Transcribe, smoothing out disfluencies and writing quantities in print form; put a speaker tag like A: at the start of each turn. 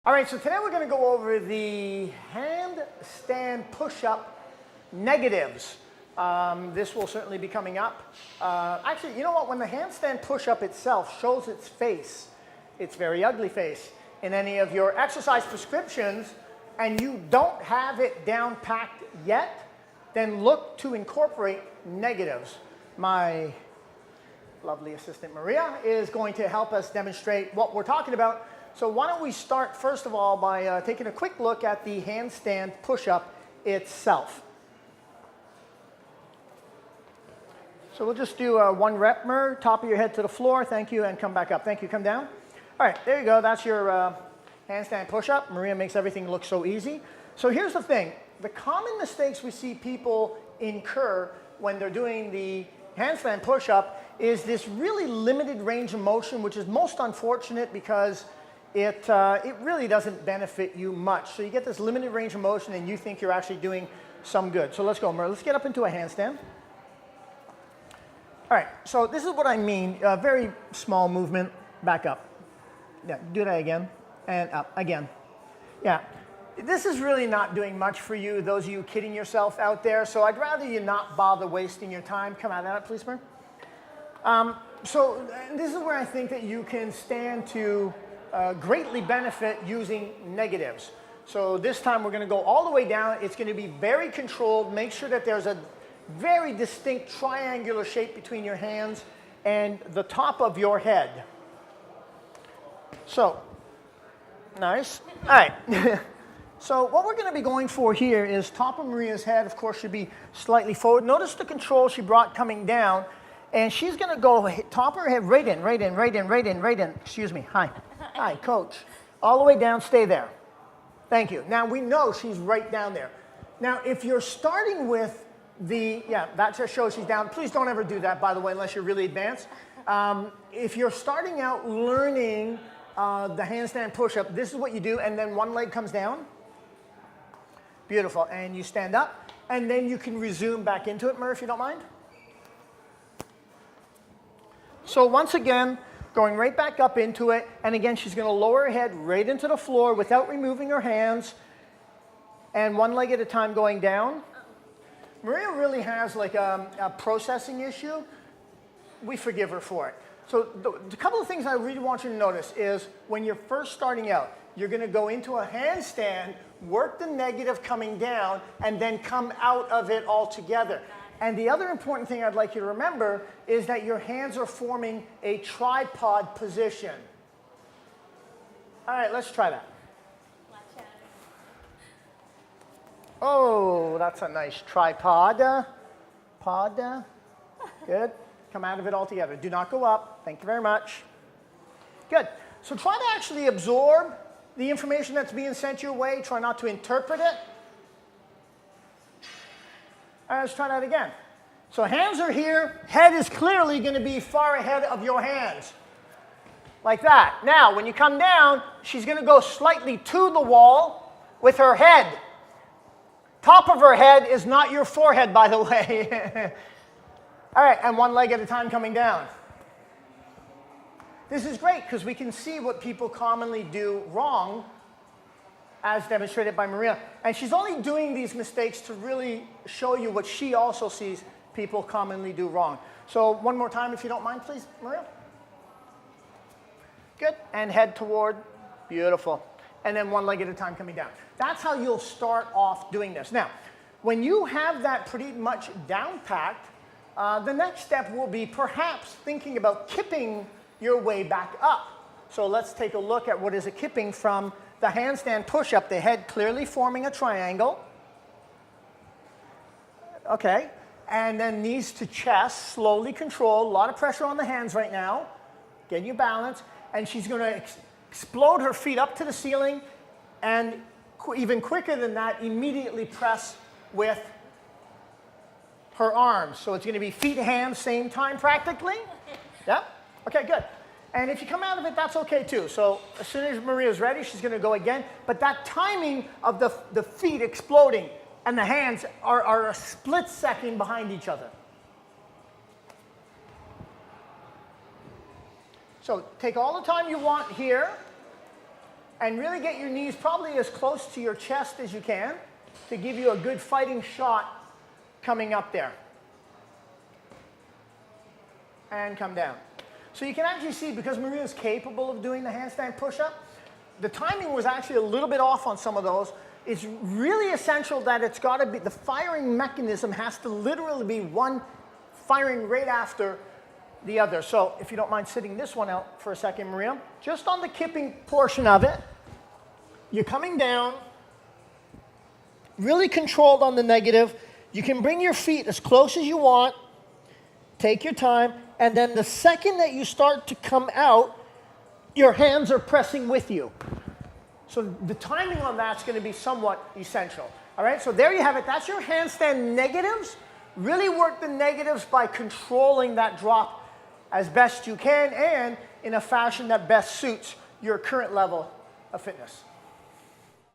A: All right, so today we're going to go over the handstand push-up negatives. This will certainly be coming up. Actually, you know what? When the handstand push-up itself shows its face, its very ugly face, in any of your exercise prescriptions, and you don't have it down packed yet, then look to incorporate negatives. My lovely assistant Maria is going to help us demonstrate what we're talking about. So why don't we start first of all by taking a quick look at the handstand push-up itself. So we'll just do one rep, top of your head to the floor, thank you, and come back up. Thank you, come down. All right, there you go, that's your handstand push-up. Maria makes everything look so easy. So here's the thing, the common mistakes we see people incur when they're doing the handstand push-up is this really limited range of motion, which is most unfortunate because it really doesn't benefit you much. So you get this limited range of motion and you think you're actually doing some good. So let's go, Maria. Let's get up into a handstand. All right, so this is what I mean. A very small movement, back up. Yeah, do that again, and up, again. Yeah, this is really not doing much for you, those of you kidding yourself out there, so I'd rather you not bother wasting your time. Come out of that, please, Maria. So this is where I think that you can stand to greatly benefit using negatives. So this time we're going to go all the way down. It's going to be very controlled. Make sure that there's a very distinct triangular shape between your hands and the top of your head. So, nice. All right. So what we're going to be going for here is top of Maria's head, of course, should be slightly forward. Notice the control she brought coming down. And she's going to go top of her head, right in, right in, right in, right in, right in. Excuse me. Hi. Hi, coach. All the way down, stay there. Thank you. Now, we know she's right down there. Now, if you're starting with that just shows she's down. Please don't ever do that, by the way, unless you're really advanced. If you're starting out learning the handstand push-up, this is what you do, and then one leg comes down. Beautiful. And you stand up, and then you can resume back into it, Murph, if you don't mind. So once again, going right back up into it, and again, she's going to lower her head right into the floor without removing her hands, and one leg at a time going down. Maria really has like a processing issue. We forgive her for it. So the couple of things I really want you to notice is when you're first starting out, you're going to go into a handstand, work the negative coming down, and then come out of it altogether. And the other important thing I'd like you to remember is that your hands are forming a tripod position. All right, let's try that. Oh, that's a nice tripod. Good. Come out of it altogether. Do not go up. Thank you very much. Good. So try to actually absorb the information that's being sent your way. Try not to interpret it. All right, let's try that again. So hands are here. Head is clearly going to be far ahead of your hands. Like that. Now, when you come down, she's going to go slightly to the wall with her head. Top of her head is not your forehead, by the way. All right, and one leg at a time coming down. This is great because we can see what people commonly do wrong, as demonstrated by Maria. And she's only doing these mistakes to really show you what she also sees people commonly do wrong. So one more time, if you don't mind, please, Maria. Good, and head toward. Beautiful. And then one leg at a time coming down. That's how you'll start off doing this. Now, when you have that pretty much down packed, the next step will be perhaps thinking about kipping your way back up. So let's take a look at what is a kipping from the handstand push-up. The head clearly forming a triangle. Okay, and then knees to chest, slowly controlled. A lot of pressure on the hands right now. Get your balance. And she's going to explode her feet up to the ceiling, and even quicker than that, immediately press with her arms. So it's going to be feet, hands, same time practically. Yeah? Okay, good. And if you come out of it, that's okay too. So as soon as Maria's ready, she's going to go again. But that timing of the feet exploding and the hands are a split second behind each other. So take all the time you want here. And really get your knees probably as close to your chest as you can to give you a good fighting shot coming up there. And come down. So you can actually see, because Maria's capable of doing the handstand push-up, the timing was actually a little bit off on some of those. It's really essential that it's got to be, the firing mechanism has to literally be one firing right after the other. So if you don't mind sitting this one out for a second, Maria, just on the kipping portion of it, you're coming down, really controlled on the negative. You can bring your feet as close as you want, take your time, and then the second that you start to come out, your hands are pressing with you. So the timing on that's going to be somewhat essential. All right, so there you have it. That's your handstand negatives. Really work the negatives by controlling that drop as best you can and in a fashion that best suits your current level of fitness.